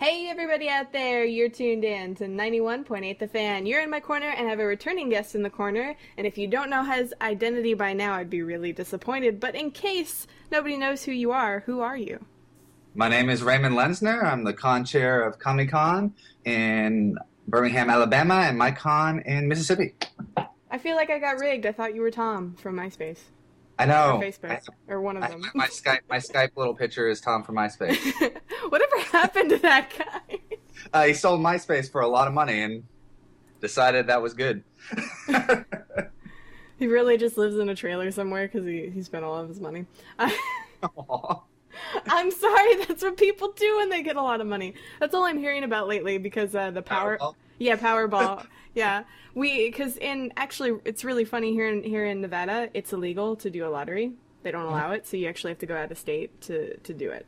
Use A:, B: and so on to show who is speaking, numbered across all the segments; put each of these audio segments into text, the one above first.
A: Hey everybody out there, you're tuned in to 91.8 The Fan. You're in my corner and have a returning guest in the corner, and if you don't know his identity by now, I'd be really disappointed, but in case nobody knows who you are, who are you?
B: My name is Raymond Lenzer. I'm the con chair of Kamicon in Birmingham, Alabama, and my con in Mississippi.
A: I feel like I got rigged. I thought you were Tom from MySpace.
B: I know.
A: Or Facebook, or one of them.
B: My Skype little picture is Tom from MySpace.
A: Whatever happened to that guy?
B: He sold MySpace for a lot of money and decided that was good.
A: He really just lives in a trailer somewhere because he spent all of his money. I'm sorry, that's what people do when they get a lot of money. That's all I'm hearing about lately because the
B: Powerball?
A: Yeah, Powerball. Yeah, because actually it's really funny here in Nevada. It's illegal to do a lottery. They don't allow it, so you actually have to go out of state to do it.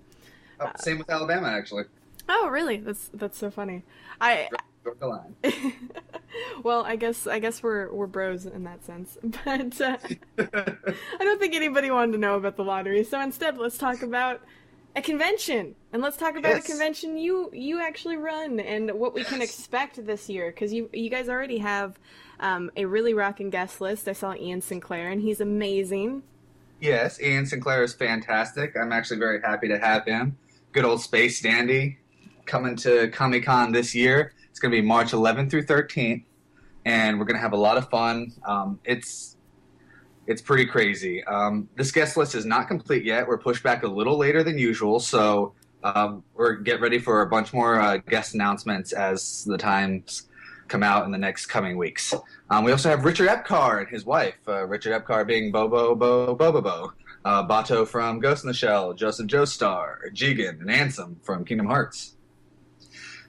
B: Same with Alabama, actually.
A: Oh, really? That's so funny.
B: Drop the line.
A: Well, I guess we're bros in that sense, but I don't think anybody wanted to know about the lottery. So instead, let's talk about a convention, and let's talk about a convention you actually run and what we can expect this year, because you guys already have a really rocking guest list. I saw Ian Sinclair, and he's amazing.
B: Yes, Ian Sinclair is fantastic. I'm actually very happy to have him. Good old Space Dandy coming to Kamicon this year. It's going to be March 11th through 13th, and we're going to have a lot of fun. It's pretty crazy. This guest list is not complete yet. We're pushed back a little later than usual, so we're get ready for a bunch more guest announcements as the times come out in the next coming weeks. We also have Richard Epcar and his wife. Richard Epcar being Bobo Bato from Ghost in the Shell, Joseph Joestar, Jigen and Ansem from Kingdom Hearts,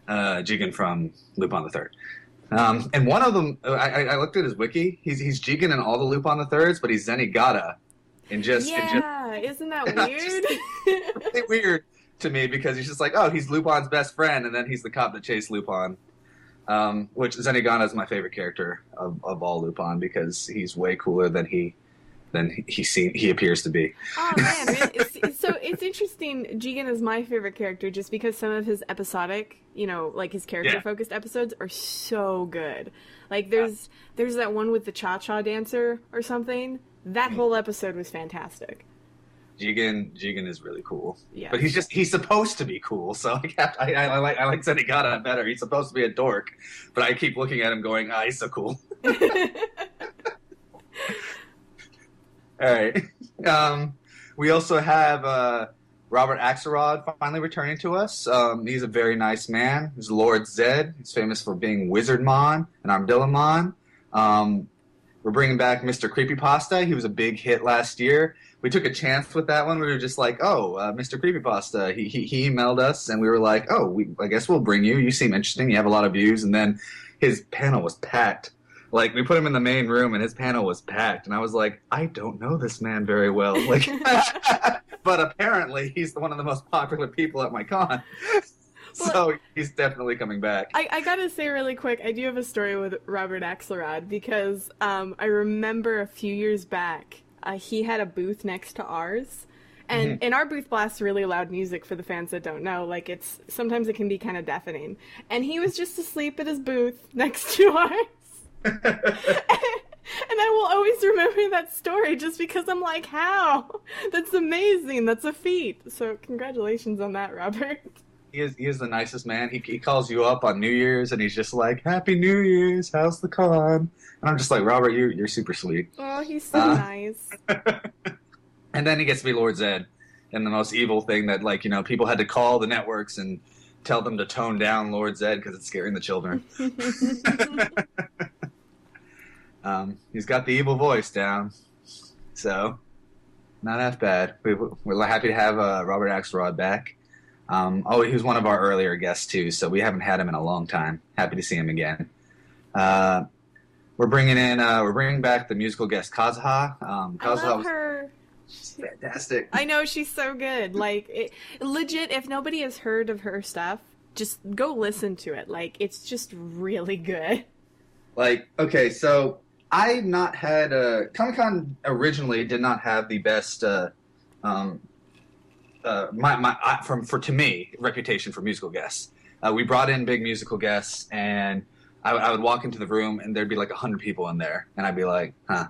B: Jigen from Lupin the Third. And one of them, I looked at his wiki. He's Jigen in all the Lupin the Thirds, but he's Zenigata.
A: Isn't that weird?
B: Really weird to me because he's just like, oh, he's Lupin's best friend, and then he's the cop that chased Lupin. Which Zenigata is my favorite character of all Lupin because he's way cooler than he appears to be.
A: Oh man, really? So it's interesting. Jigen is my favorite character just because some of his episodic, like his character-focused episodes are so good. Like there's that one with the cha-cha dancer or something. That whole episode was fantastic.
B: Jigen is really cool.
A: Yeah.
B: But he's supposed to be cool, so I like Zenigata better. He's supposed to be a dork, but I keep looking at him going, he's so cool. All right. We also have Robert Axelrod finally returning to us. He's a very nice man. He's Lord Zed. He's famous for being Wizardmon and Armadillomon. We're bringing back Mr. Creepypasta. He was a big hit last year. We took a chance with that one. We were just like, Mr. Creepypasta. He emailed us, and we were like, I guess we'll bring you. You seem interesting. You have a lot of views. And then his panel was packed. Like, we put him in the main room, and his panel was packed. And I was like, I don't know this man very well. Like, but apparently, he's one of the most popular people at my con. So he's definitely coming back.
A: I gotta say really quick, I do have a story with Robert Axelrod because I remember a few years back, he had a booth next to ours. And our booth blasts really loud music for the fans that don't know. Like, sometimes it can be kind of deafening. And he was just asleep at his booth next to ours. And I will always remember that story just because I'm like, how? That's amazing. That's a feat. So congratulations on that, Robert.
B: He is the nicest man. He calls you up on New Year's and he's just like, Happy New Year's, how's the con? And I'm just like, Robert, you're super sweet.
A: Oh, he's so nice.
B: And then he gets to be Lord Zed, and the most evil thing that, people had to call the networks and tell them to tone down Lord Zed because it's scaring the children. He's got the evil voice down, so not half bad. We're happy to have Robert Axelrod back. He was one of our earlier guests too, so we haven't had him in a long time. Happy to see him again. We're bringing back the musical guest Kazuha.
A: I love her.
B: She's fantastic.
A: I know, she's so good. Legit, if nobody has heard of her stuff, just go listen to it. It's just really good.
B: Okay, so I've not had Comic-Con originally did not have the best to me reputation for musical guests. We brought in big musical guests, and I would walk into the room, and there'd be like 100 people in there, and I'd be like, huh.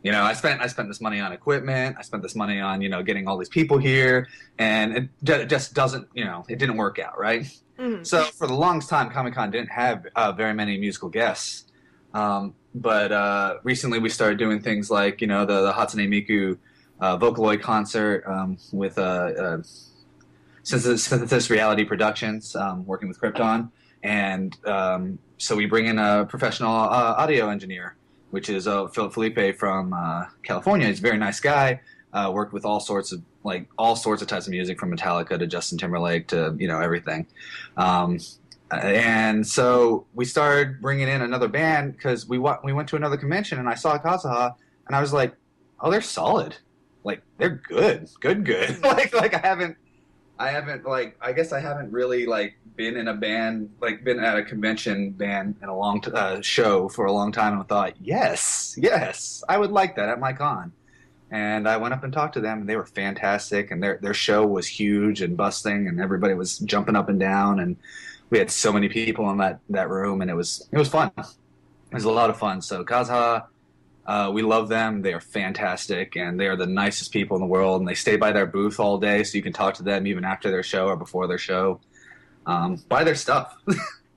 B: I spent this money on equipment. I spent this money on getting all these people here, and it just doesn't it didn't work out, right? Mm-hmm. So for the longest time, Kamicon didn't have very many musical guests, but recently we started doing things like the Hatsune Miku Vocaloid concert with Synthesis Reality Productions, working with Krypton, and so we bring in a professional audio engineer, which is Philip Felipe from California. He's a very nice guy. Worked with all sorts of types of music, from Metallica to Justin Timberlake to everything. And so we started bringing in another band because we went to another convention, and I saw Kazuha, and I was like, oh, they're solid. Like, they're good. like I guess I haven't really been in a band, been at a convention band in a long show for a long time, and I thought, yes, I would like that at my con. And I went up and talked to them, and they were fantastic, and their show was huge and busting, and everybody was jumping up and down, and we had so many people in that room, and it was fun. It was a lot of fun. So Kazuha, we love them. They are fantastic, and they are the nicest people in the world, and they stay by their booth all day, so you can talk to them even after their show or before their show. Buy their stuff.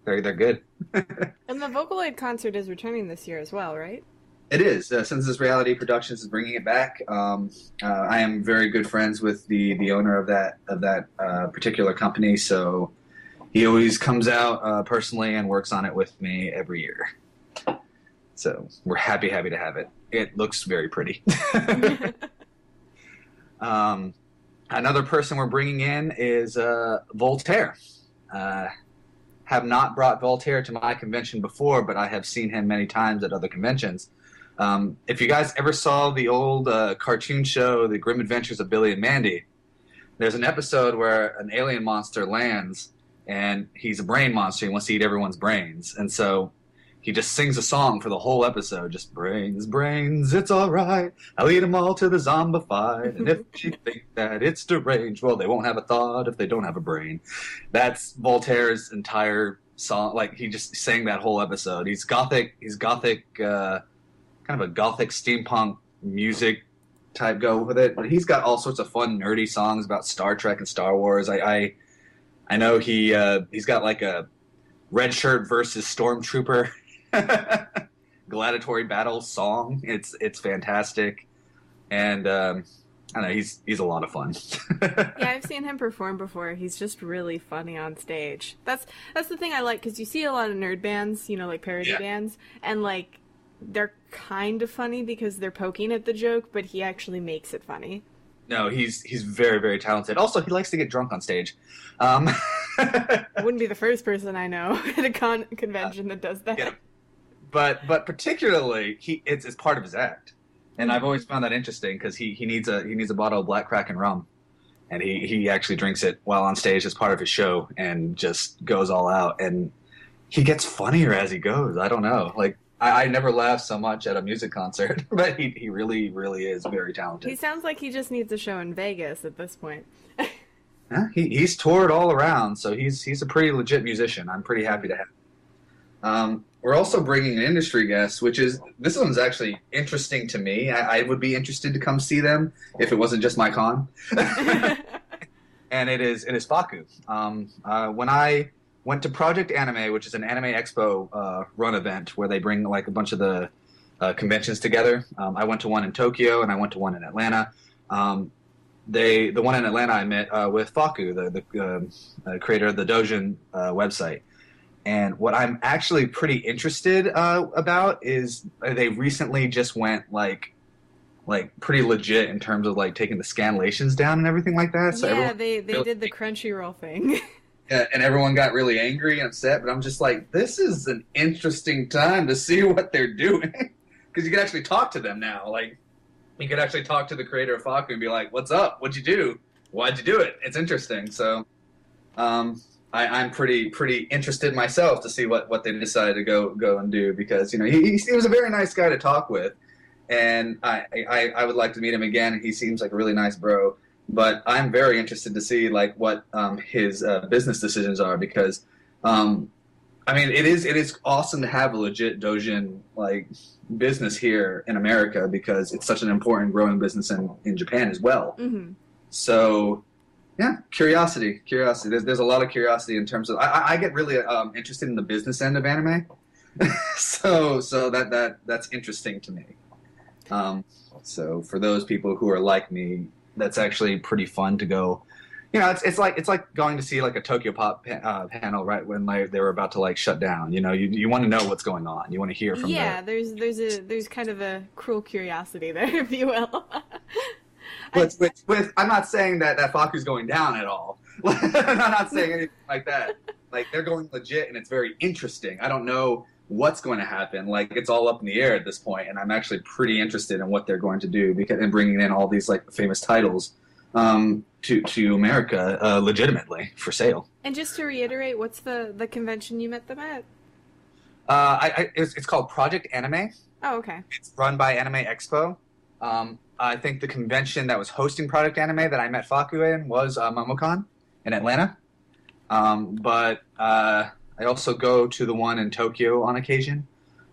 B: They're good.
A: And the Vocaloid concert is returning this year as well, right?
B: It is. Synthesis Reality Productions is bringing it back. I am very good friends with the owner of that particular company, so he always comes out personally and works on it with me every year. So we're happy to have it. It looks very pretty. Another person we're bringing in is Voltaire. Have not brought Voltaire to my convention before, but I have seen him many times at other conventions. If you guys ever saw the old cartoon show, The Grim Adventures of Billy and Mandy, there's an episode where an alien monster lands, and he's a brain monster. He wants to eat everyone's brains. And so he just sings a song for the whole episode, just brains, it's all right. I'll eat them all till they're zombified. And if you think that it's deranged, well, they won't have a thought if they don't have a brain. That's Voltaire's entire song. He just sang that whole episode. He's gothic, kind of a gothic steampunk music type go with it. But he's got all sorts of fun, nerdy songs about Star Trek and Star Wars. I know he's got a red shirt versus stormtrooper gladiatory battle song. It's fantastic, and I don't know, he's a lot of fun.
A: Yeah, I've seen him perform before. He's just really funny on stage. That's the thing I like, because you see a lot of nerd bands, parody bands, and they're kind of funny because they're poking at the joke, but he actually makes it funny.
B: No, he's very, very talented. Also, he likes to get drunk on stage.
A: I wouldn't be the first person I know at a convention that does that. Yeah.
B: But particularly, it's part of his act, and I've always found that interesting because he needs a bottle of Black Kraken rum, and he actually drinks it while on stage as part of his show and just goes all out, and he gets funnier as he goes. I don't know, I never laughed so much at a music concert, but he really, really is very talented.
A: He sounds like he just needs a show in Vegas at this point.
B: Yeah, he's toured all around, so he's a pretty legit musician. I'm pretty happy to have him. We're also bringing an industry guest, this one's actually interesting to me. I would be interested to come see them if it wasn't just my con. And it is Faku. When I went to Project Anime, which is an anime expo run event where they bring a bunch of the conventions together. I went to one in Tokyo, and I went to one in Atlanta. The one in Atlanta I met with Faku, the creator of the Dojin website. And what I'm actually pretty interested about is they recently just went pretty legit in terms of taking the scanlations down and everything like that. So
A: yeah, they did the Crunchyroll thing.
B: Yeah, and everyone got really angry and upset, but I'm just this is an interesting time to see what they're doing. Because you can actually talk to them now. You could actually talk to the creator of Faku and be like, what's up? What'd you do? Why'd you do it? It's interesting. So I'm pretty interested myself to see what they decided to go and do, because he was a very nice guy to talk with, and I would like to meet him again. He seems like a really nice bro. But I'm very interested to see what his business decisions are, because I mean, it is awesome to have a legit Dojin like business here in America because it's such an important growing business in Japan as well.
A: Mm-hmm.
B: So yeah, curiosity. There's a lot of curiosity in terms of I get really interested in the business end of anime, so that's interesting to me. So for those people who are like me, that's actually pretty fun to go. It's like going to see like a Tokyo Pop panel right when they were about to like shut down. You want to know what's going on. You want to hear from
A: Yeah, there's kind of a cruel curiosity there, if you will.
B: With I'm not saying that Faku's going down at all. I'm not saying anything like that. Like they're going legit, and it's very interesting. I don't know what's going to happen. Like it's all up in the air at this point, and I'm actually pretty interested in what they're going to do and bringing in all these like famous titles to America legitimately for sale.
A: And just to reiterate, what's the convention you met them at?
B: It's called Project Anime.
A: Oh, okay.
B: It's run by Anime Expo. I think the convention that was hosting Project Anime that I met Faku in was Momocon in Atlanta. But I also go to the one in Tokyo on occasion,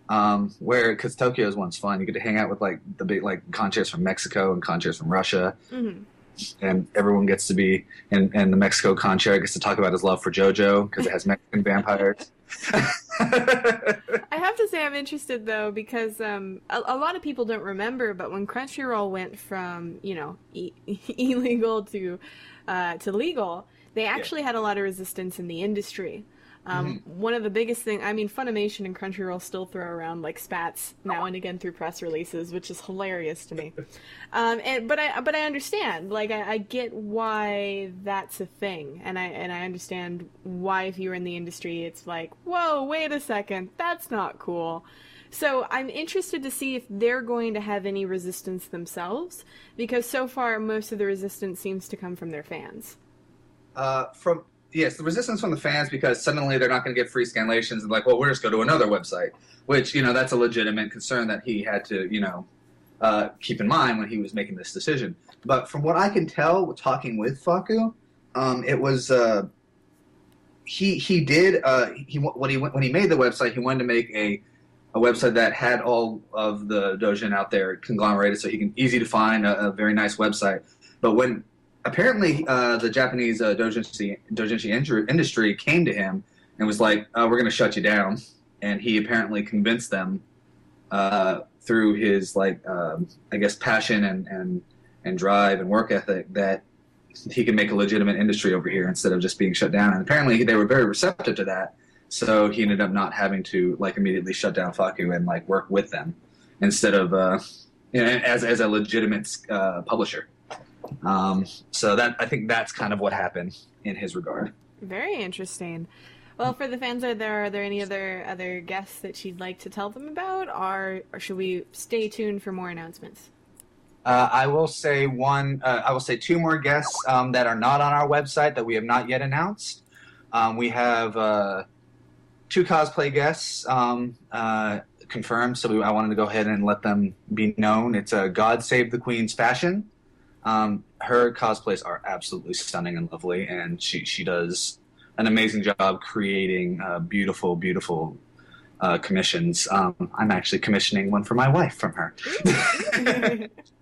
B: because Tokyo's one's fun. You get to hang out with like the big like conchairs from Mexico and conchairs from Russia.
A: Mm-hmm.
B: And everyone gets to be, and the Mexico conchair gets to talk about his love for JoJo because it has Mexican vampires.
A: I have to say I'm interested though because a lot of people don't remember, but when Crunchyroll went from illegal to legal, they actually had a lot of resistance in the industry. One of the biggest things, I mean, Funimation and Crunchyroll still throw around like spats now and again through press releases, which is hilarious to me. But I understand, like I get why that's a thing, and I understand why if you're in the industry, it's like, whoa, wait a second, that's not cool. So I'm interested to see if they're going to have any resistance themselves, because so far most of the resistance seems to come from their fans.
B: Yes, the resistance from the fans because suddenly they're not going to get free scanlations and like, well, we'll just go to another website, which, that's a legitimate concern that he had to, keep in mind when he was making this decision. But from what I can tell, talking with Faku, it was when he made the website, he wanted to make a website that had all of the Dojin out there conglomerated, so he can easy to find a very nice website. But when apparently, the Japanese doujinshi industry came to him and was like, we're going to shut you down. And he apparently convinced them through his, I guess, passion and drive and work ethic that he could make a legitimate industry over here instead of just being shut down. And apparently they were very receptive to that. So he ended up not having to, immediately shut down Faku and, work with them instead of, as a legitimate publisher. So I think that's kind of what happened in his regard.
A: Very interesting. Well, for the fans out there, are there any other guests that you'd like to tell them about, or should we stay tuned for more announcements?
B: I will say two more guests that are not on our website that we have not yet announced. We have two cosplay guests confirmed, so I wanted to go ahead and let them be known. It's God Save the Queen's Fashion. Her cosplays are absolutely stunning and lovely, and she does an amazing job creating beautiful commissions. I'm actually commissioning one for my wife from her.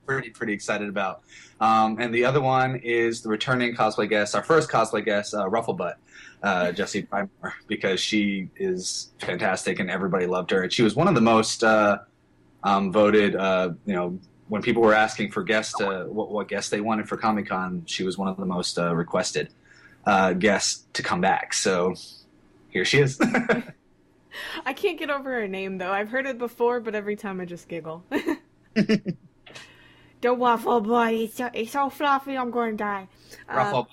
B: pretty excited about. And the other one is the returning cosplay guest, our first cosplay guest, Rufflebutt, Jessie Primor, because she is fantastic and everybody loved her. And she was one of the most voted, when people were asking for guests what guests they wanted for Kamicon, she was one of the most requested guests to come back. So here she is.
A: I can't get over her name, though. I've heard it before, but every time I just giggle. The waffle boy, it's so fluffy, I'm going to die.
B: Ruffle.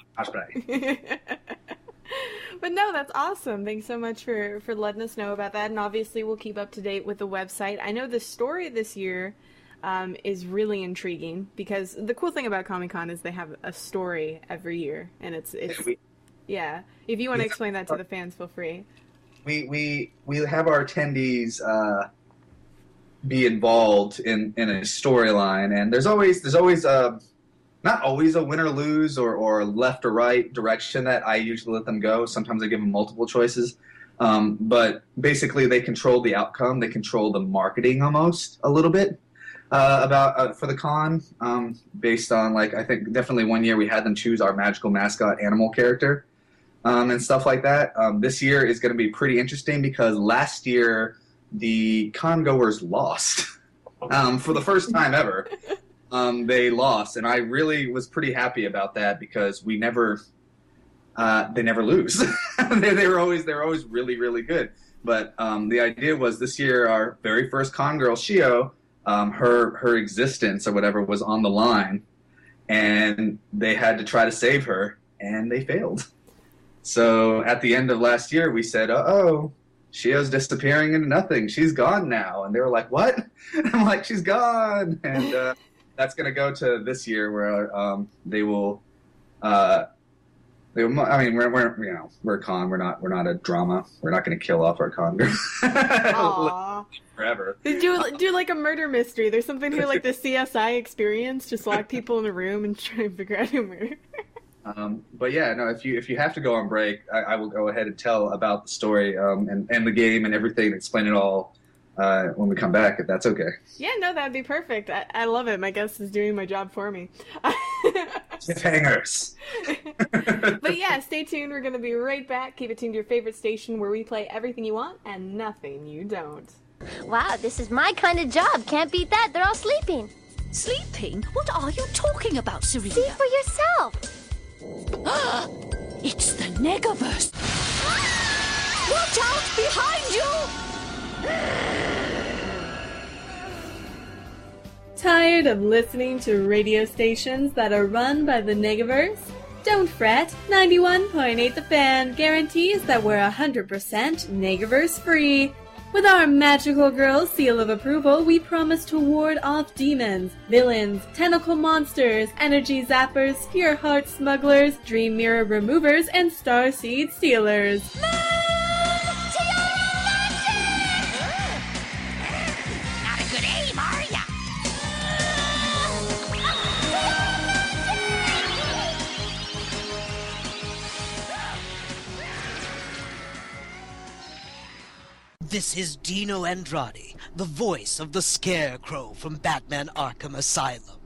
A: But no, that's awesome. Thanks so much for letting us know about that. And obviously we'll keep up to date with the website. I know the story this year is really intriguing because the cool thing about Comic-Con is they have a story every year. And it's yeah. If you want to explain that to the fans, feel free.
B: We have our attendees be involved in a storyline, and there's always not always a win or lose or left or right direction that I usually let them go. Sometimes I give them multiple choices. But basically, they control the outcome. They control the marketing almost a little bit about for the con, based on, like, I think definitely one year we had them choose our magical mascot animal character, and stuff like that. This year is going to be pretty interesting because last year the con goers lost for the first time ever. They lost, and I really was pretty happy about that because they never lose. they were always really, really good. But the idea was this year our very first con girl, Shio, her existence or whatever was on the line, and they had to try to save her, and they failed. So at the end of last year, we said, "Uh-oh, Shio's disappearing into nothing. She's gone now." And they were like, "What?" I'm like, "She's gone." And that's going to go to this year where they will. I mean, we're a con. We're not a drama. We're not going to kill off our con forever.
A: Do like a murder mystery. There's something here like the CSI experience. Just lock people in a room and try and figure out who murdered.
B: But yeah, no. If you have to go on break, I will go ahead and tell about the story and the game and everything. Explain it all when we come back, if that's okay.
A: Yeah, no, that'd be perfect. I love it. My guest is doing my job for me.
B: Cliffhangers.
A: But yeah, stay tuned. We're going to be right back. Keep it tuned to your favorite station where we play everything you want and nothing you don't.
C: Wow, this is my kind of job. Can't beat that. They're all sleeping.
D: Sleeping? What are you talking about, Serena?
C: See for yourself.
D: It's the Negaverse. Watch out behind you!
E: Tired of listening to radio stations that are run by the Negaverse? Don't fret, 91.8 The Fan guarantees that we're 100% Negaverse free. With our magical girl seal of approval, we promise to ward off demons, villains, tentacle monsters, energy zappers, pure heart smugglers, dream mirror removers, and starseed stealers.
D: Not a good aim, are ya?
F: This is Dino Andrade, the voice of the Scarecrow from Batman Arkham Asylum.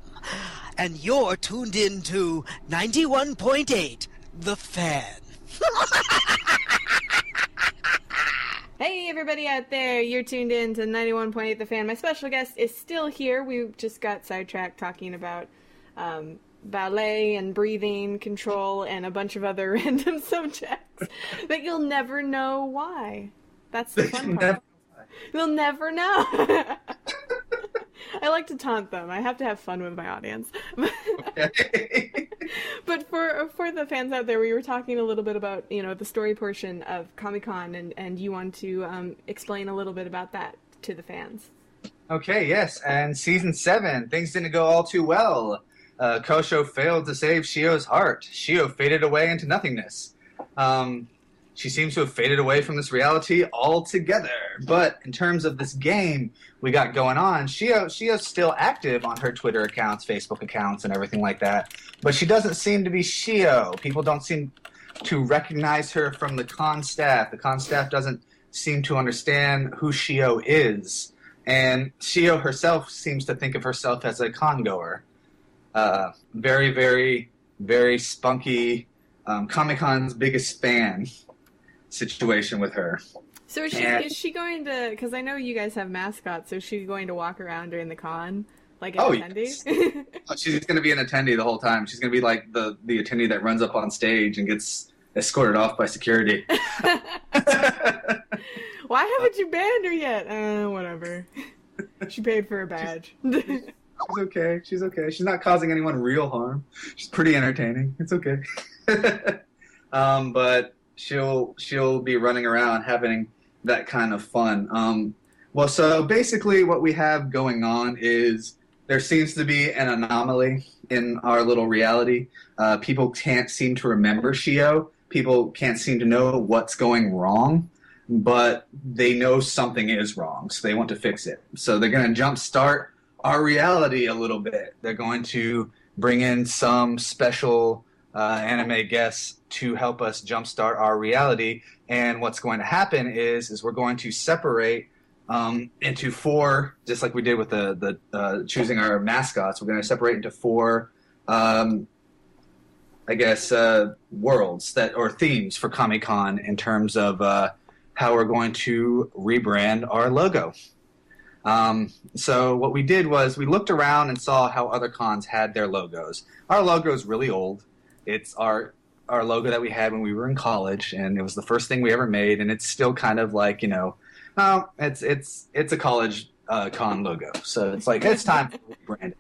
F: And you're tuned in to 91.8 The Fan.
A: Hey everybody out there, you're tuned in to 91.8 The Fan. My special guest is still here. We just got sidetracked talking about ballet and breathing control and a bunch of other random subjects that you'll never know why. That's the fun part. You'll never know. I like to taunt them. I have to have fun with my audience.
B: Okay.
A: But for the fans out there, we were talking a little bit about, the story portion of Kamicon, and you want to explain a little bit about that to the fans.
B: Okay, yes, and Season 7, things didn't go all too well. Kosho failed to save Shio's heart. Shio faded away into nothingness. She seems to have faded away from this reality altogether. But in terms of this game we got going on, Shio's still active on her Twitter accounts, Facebook accounts, and everything like that. But she doesn't seem to be Shio. People don't seem to recognize her from the con staff. The con staff doesn't seem to understand who Shio is. And Shio herself seems to think of herself as a con goer. Very, very, very spunky, Kamicon's biggest fan situation with her.
A: So is she going to, because I know you guys have mascots, so is she going to walk around during the con like an attendee?
B: Yes. She's going to be an attendee the whole time. She's going to be like the attendee that runs up on stage and gets escorted off by security.
A: Why haven't you banned her yet? Whatever. She paid for a badge.
B: She's okay. She's okay. She's not causing anyone real harm. She's pretty entertaining. It's okay. But she'll be running around having that kind of fun. Well, so basically what we have going on is there seems to be an anomaly in our little reality. People can't seem to remember Shio. People can't seem to know what's going wrong, but they know something is wrong, so they want to fix it. So they're going to jumpstart our reality a little bit. They're going to bring in some special anime guests to help us jumpstart our reality. And what's going to happen is we're going to separate into 4, just like we did with the choosing our mascots. We're going to separate into 4, worlds or themes for Kamicon in terms of how we're going to rebrand our logo. So what we did was we looked around and saw how other cons had their logos. Our logo is really old. It's our logo that we had when we were in college, and it was the first thing we ever made, and it's still kind of like, it's a college con logo. So it's like, it's time for rebranding.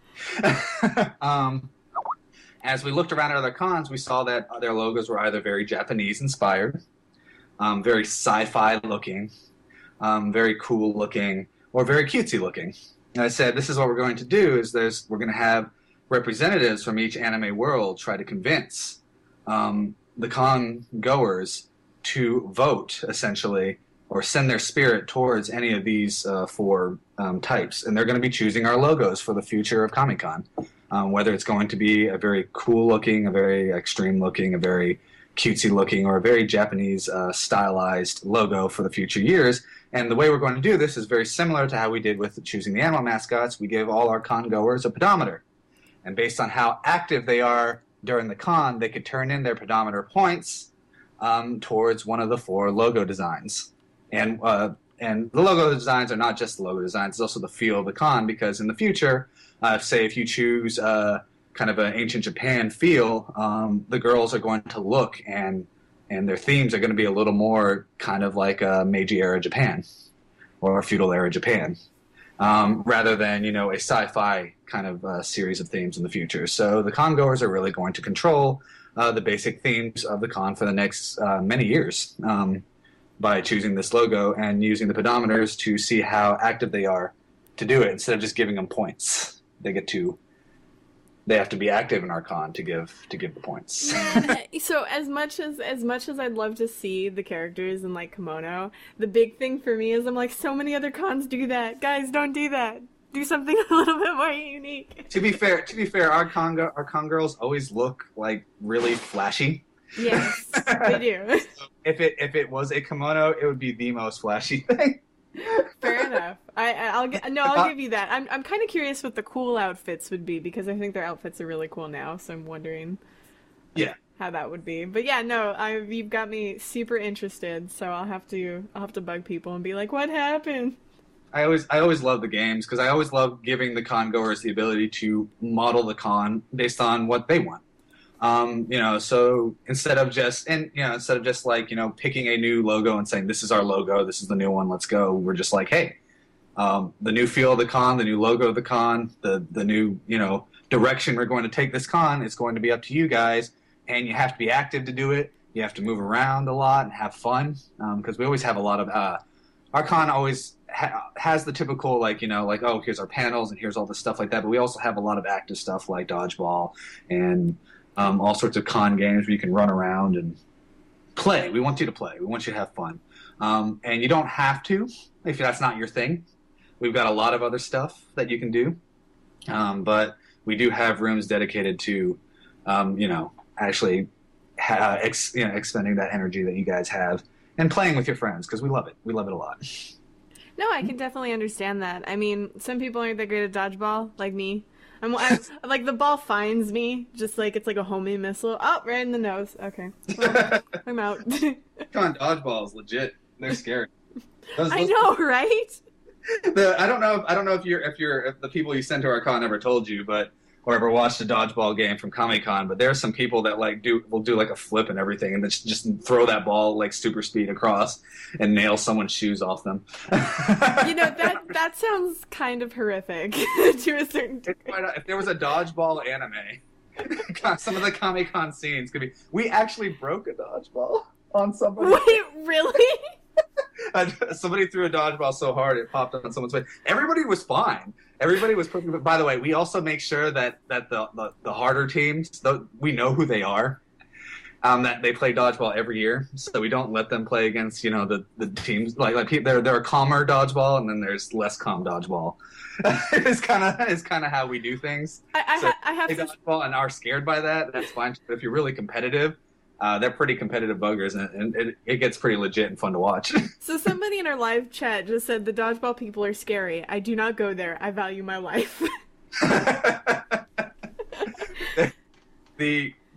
B: As we looked around at other cons, we saw that their logos were either very Japanese-inspired, very sci-fi looking, very cool looking, or very cutesy looking. And I said, this is what we're going to do, we're going to have representatives from each anime world try to convince the con goers to vote, essentially, or send their spirit towards any of these 4 types. And they're going to be choosing our logos for the future of Kamicon. Whether it's going to be a very cool looking, a very extreme looking, a very cutesy looking, or a very Japanese stylized logo for the future years. And the way we're going to do this is very similar to how we did with choosing the animal mascots. We give all our con goers a pedometer. And based on how active they are during the con, they could turn in their pedometer points towards one of the 4 logo designs. And the logo designs are not just the logo designs, it's also the feel of the con, because in the future, say if you choose kind of an ancient Japan feel, the girls are going to look and their themes are going to be a little more kind of like a Meiji-era Japan or a feudal-era Japan, rather than, a sci-fi kind of series of themes in the future. So the con goers are really going to control the basic themes of the con for the next many years by choosing this logo and using the pedometers to see how active they are to do it, instead of just giving them points. They have to be active in our con to give the points.
A: So as much as I'd love to see the characters in like kimono, the big thing for me is I'm like, so many other cons do that. Guys, don't do that. Do something a little bit more unique.
B: To be fair, our con girls always look like really flashy.
A: Yes, they do.
B: So if it was a kimono, it would be the most flashy thing.
A: Fair enough. I'll give you that. I'm kind of curious what the cool outfits would be, because I think their outfits are really cool now. So I'm wondering, how that would be. But yeah, no, you've got me super interested. So I'll have to bug people and be like, what happened?
B: I always love the games, because I always love giving the con goers the ability to model the con based on what they want. So instead of just like, picking a new logo and saying, this is our logo, this is the new one, let's go. We're just like, hey, the new feel of the con, the new logo of the con, the new, direction we're going to take this con is going to be up to you guys. And you have to be active to do it. You have to move around a lot and have fun. Because we always have a lot of, our con always has the typical, oh, here's our panels and here's all this stuff like that. But we also have a lot of active stuff like dodgeball and all sorts of con games where you can run around and play. We want you to play. We want you to have fun. And you don't have to if that's not your thing. We've got a lot of other stuff that you can do. But we do have rooms dedicated to, actually expending that energy that you guys have and playing with your friends, because we love it. We love it a lot.
A: No, I can definitely understand that. I mean, some people aren't that great at dodgeball, like me. I'm like, the ball finds me, just like it's like a homing missile. Oh, right in the nose. Okay, well, I'm out.
B: Come on, dodgeball is legit. They're scary.
A: I know, right?
B: I don't know if the people you sent to our con ever told you, or ever watched a dodgeball game from Kamicon, but there are some people that will do like a flip and everything, and just throw that ball like super speed across and nail someone's shoes off them.
A: That sounds kind of horrific to a certain degree.
B: If there was a dodgeball anime, some of the Kamicon scenes could be. We actually broke a dodgeball on somebody.
A: Wait, really?
B: Somebody threw a dodgeball so hard it popped on someone's face. Everybody was fine. Everybody was perfect. By the way, we also make sure that the harder teams, we know who they are. That they play dodgeball every year, so we don't let them play against the teams like people. They're a calmer dodgeball, and then there's less calm dodgeball. It's kind of how we do things.
A: I have
B: they
A: to
B: dodgeball and are scared by that. That's fine. But if you're really competitive, they're pretty competitive buggers, and it gets pretty legit and fun to watch.
A: So somebody in our live chat just said the dodgeball people are scary. I do not go there. I value my life.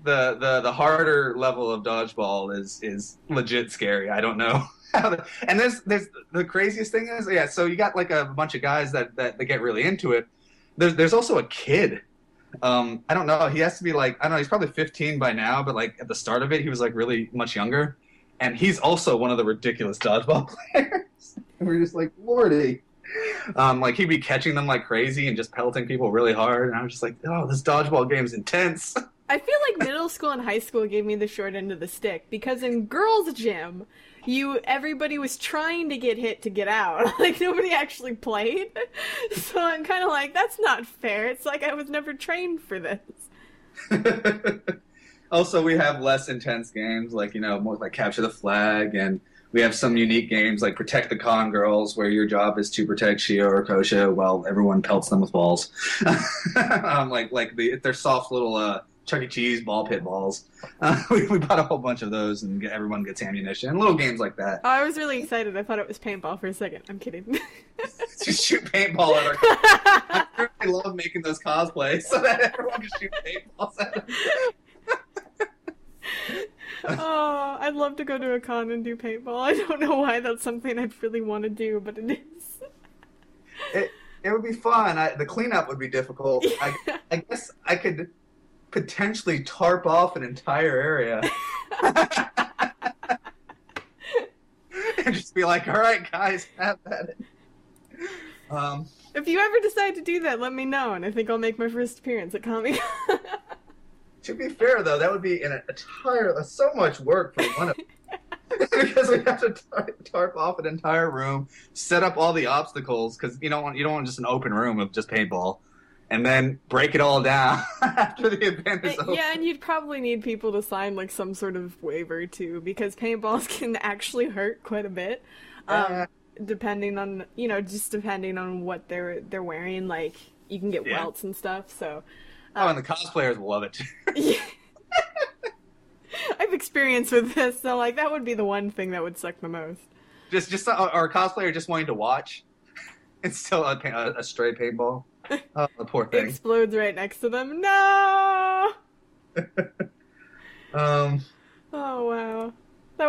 B: The harder level of dodgeball is legit scary. I don't know how and there's the craziest thing is so you got like a bunch of guys that get really into it. There's also a kid. I don't know. He has to be like, I don't know, he's probably 15 by now, but like at the start of it he was like really much younger, and he's also one of the ridiculous dodgeball players. And we're just like, Lordy. Like he'd be catching them like crazy and just pelting people really hard, and I was just like, oh, this dodgeball game's intense.
A: I feel like middle school and high school gave me the short end of the stick, because in girls' gym, everybody was trying to get hit to get out. Like, nobody actually played. So I'm kind of like, that's not fair. It's like I was never trained for this.
B: Also, we have less intense games, like, more like Capture the Flag, and we have some unique games like Protect the Con Girls, where your job is to protect Shio or Kosha while everyone pelts them with balls. They're soft little Chuck E. Cheese ball pit balls. We bought a whole bunch of those, and everyone gets ammunition and little games like that.
A: Oh, I was really excited. I thought it was paintball for a second. I'm kidding.
B: Just shoot paintball at our I really love making those cosplays so that everyone can shoot paintballs at them.
A: Oh, I'd love to go to a con and do paintball. I don't know why that's something I'd really want to do, but it is.
B: It would be fun. The cleanup would be difficult.
A: Yeah.
B: I guess I could potentially tarp off an entire area. And just be like, all right, guys, have at it.
A: If you ever decide to do that, let me know, and I think I'll make my first appearance at Kamicon.
B: To be fair, though, that would be so much work for one of them. Because we have to tarp off an entire room, set up all the obstacles, because you don't want just an open room of just paintball, and then break it all down after the event is over.
A: Yeah, and you'd probably need people to sign like some sort of waiver too, because paintballs can actually hurt quite a bit, depending on depending on what they're wearing. Like you can get welts and stuff. So.
B: And the cosplayers will love it too.
A: Yeah. I've experienced with this, so like that would be the one thing that would suck the most.
B: Just our cosplayer just wanting to watch. It's still a stray paintball. Oh, the poor thing.
A: Explodes right next to them. No. Oh wow, that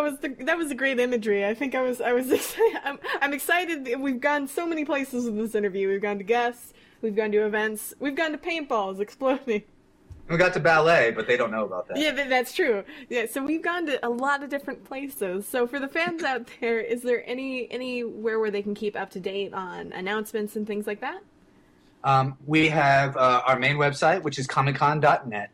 A: was a great imagery. I think I was excited. I'm excited. We've gone so many places with this interview. We've gone to guests. We've gone to events. We've gone to paintballs exploding.
B: We got to ballet, but they don't know about that.
A: Yeah, that's true. Yeah, so we've gone to a lot of different places. So for the fans out there, is there anywhere where they can keep up to date on announcements and things like that?
B: We have our main website, which is Kamicon.net.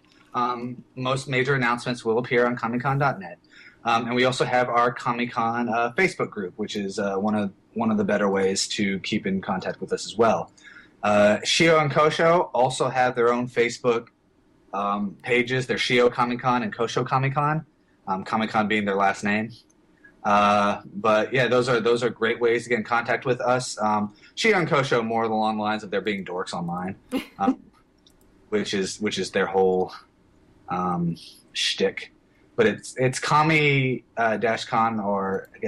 B: Most major announcements will appear on Kamicon.net. And we also have our Kamicon Facebook group, which is one of the better ways to keep in contact with us as well. Shio and Kosho also have their own Facebook pages. They're Shio Kamicon and Kosho Kamicon, Kamicon being their last name. But yeah, those are great ways to get in contact with us. Shio and Kosho more along the lines of they're being dorks online, which is their whole shtick. But it's Kami -Con, or I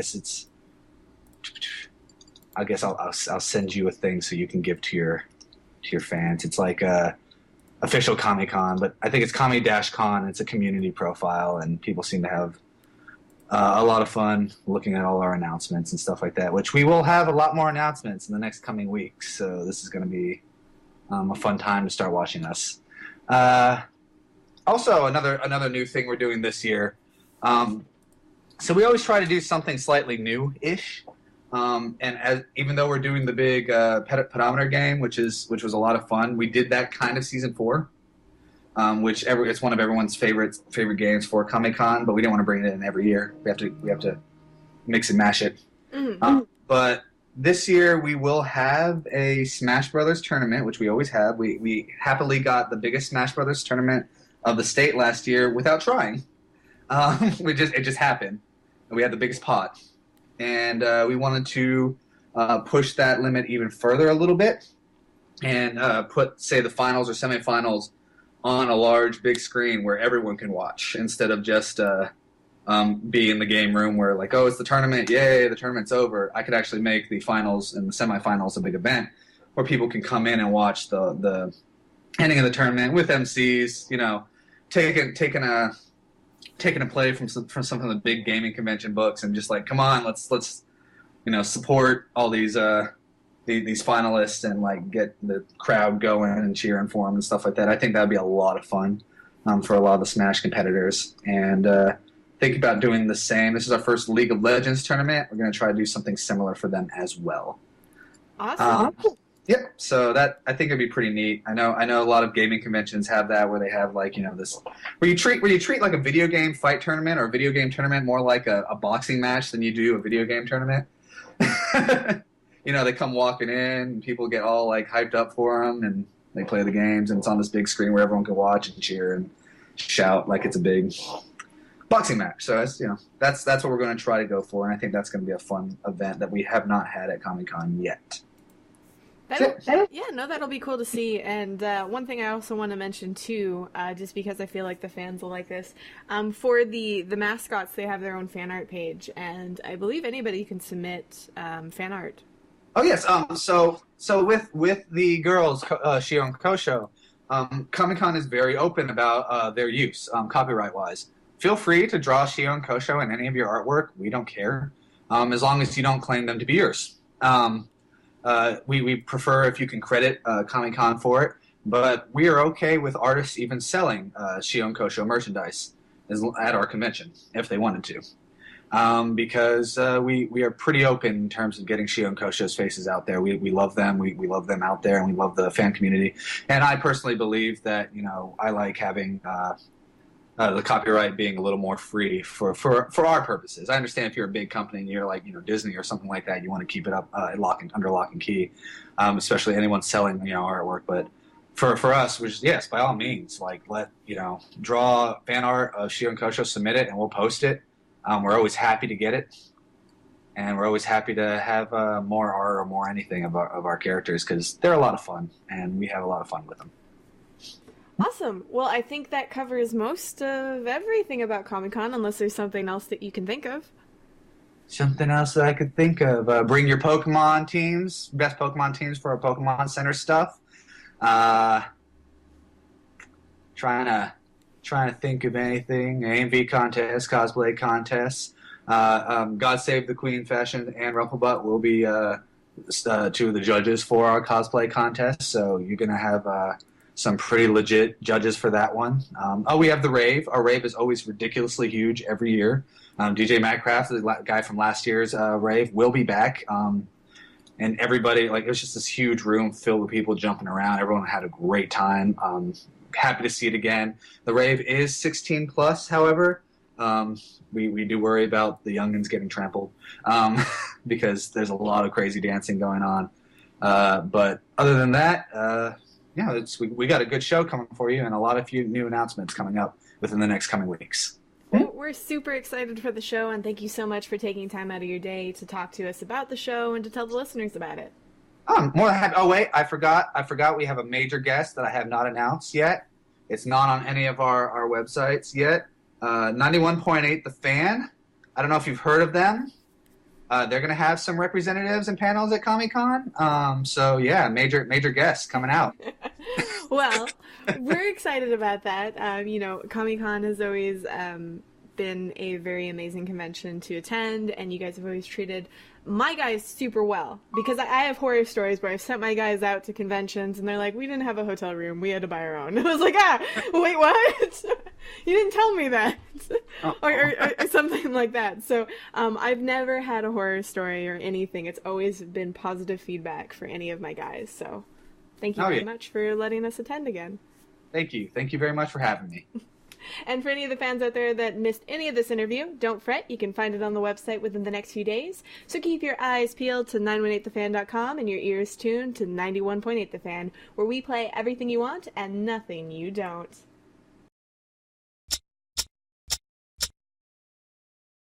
B: guess I'll send you a thing so you can give to your fans. It's like official Kamicon, but I think it's Kami-Con. It's a community profile, and people seem to have a lot of fun looking at all our announcements and stuff like that, which we will have a lot more announcements in the next coming weeks. So this is going to be a fun time to start watching us. Also, another new thing we're doing this year. So we always try to do something slightly new-ish. And even though we're doing the big pedometer game, which was a lot of fun, we did that kind of season 4, it's one of everyone's favorite games for Kamicon, but we didn't want to bring it in every year. We have to mix and mash it. Mm-hmm. But this year we will have a Smash Brothers tournament, which we always have. We happily got the biggest Smash Brothers tournament of the state last year without trying. It just happened. We had the biggest pot, and we wanted to push that limit even further a little bit, and put, say, the finals or semifinals on a large, big screen where everyone can watch, instead of just be in the game room where, like, oh, it's the tournament, yay, the tournament's over. I could actually make the finals and the semifinals a big event where people can come in and watch the ending of the tournament with MCs, you know, taking a play from some of the big gaming convention books, and just like, come on, let's you know, support all these finalists and like get the crowd going and cheering for them and stuff like that. I think that'd be a lot of fun for a lot of the Smash competitors, and think about doing the same. This is our first League of Legends tournament. We're going to try to do something similar for them as well.
A: Awesome.
B: Yep. So that, I think, it'd be pretty neat. I know a lot of gaming conventions have that, where they have, like, you know, this where you treat like a video game fight tournament or a video game tournament more like a boxing match than you do a video game tournament. You know, they come walking in, and people get all like hyped up for them, and they play the games, and it's on this big screen where everyone can watch and cheer and shout like it's a big boxing match. So that's, you know, that's what we're going to try to go for, and I think that's going to be a fun event that we have not had at Kamicon yet.
A: That'll be cool to see. And one thing I also want to mention too, just because I feel like the fans will like this, for the mascots, they have their own fan art page, and I believe anybody can submit fan art.
B: Oh yes. So with the girls, Shio and Kosho, Kamicon is very open about their use, copyright wise. Feel free to draw Shio and Kosho in any of your artwork. We don't care, as long as you don't claim them to be yours. We prefer if you can credit Kamicon for it, but we are okay with artists even selling Shio and Kosho merchandise at our convention if they wanted to, because we are pretty open in terms of getting Shio and Kosho's faces out there. We love them. We love them out there, and we love the fan community. And I personally believe that, you know, I like having the copyright being a little more free for our purposes. I understand if you're a big company and you're like, you know, Disney or something like that, you want to keep it up under lock and key, especially anyone selling, you know, artwork. But for us, which, yes, by all means, like, draw fan art of Shio and Kosho, submit it, and we'll post it. We're always happy to get it, and we're always happy to have more art or more anything of our characters, because they're a lot of fun, and we have a lot of fun with them.
A: Awesome. Well, I think that covers most of everything about Kamicon, unless there's something else that you can think of.
B: Something else that I could think of. Bring your Pokemon teams, best Pokemon teams for our Pokemon Center stuff. Trying to think of anything. AMV contests, cosplay contests. God Save the Queen Fashion and Rufflebutt will be two of the judges for our cosplay contest, so you're going to have some pretty legit judges for that one. We have the rave. Our rave is always ridiculously huge every year. DJ Madcraft, the guy from last year's rave, will be back. And everybody, like, it was just this huge room filled with people jumping around. Everyone had a great time. Happy to see it again. The rave is 16 plus, however. We do worry about the youngins getting trampled because there's a lot of crazy dancing going on. But other than that, we got a good show coming for you, and a lot of new announcements coming up within the next coming weeks.
A: Well, we're super excited for the show, and thank you so much for taking time out of your day to talk to us about the show and to tell the listeners about it.
B: More than happy. Oh wait, I forgot we have a major guest that I have not announced yet. It's not on any of our websites yet. 91.8 The Fan. I don't know if you've heard of them. They're going to have some representatives and panels at Kamicon. So yeah, major guests coming out.
A: Well, we're excited about that. Kamicon has always been a very amazing convention to attend, and you guys have always treated my guys super well, because I have horror stories where I've sent my guys out to conventions and they're like, we didn't have a hotel room, we had to buy our own. I was like, wait, what? You didn't tell me that. or something like that. So I've never had a horror story or anything. It's always been positive feedback for any of my guys. So thank you very much for letting us attend again.
B: Thank you very much for having me.
A: And for any of the fans out there that missed any of this interview, don't fret, you can find it on the website within the next few days. So keep your eyes peeled to 918thefan.com and your ears tuned to 91.8 The Fan, where we play everything you want and nothing you don't.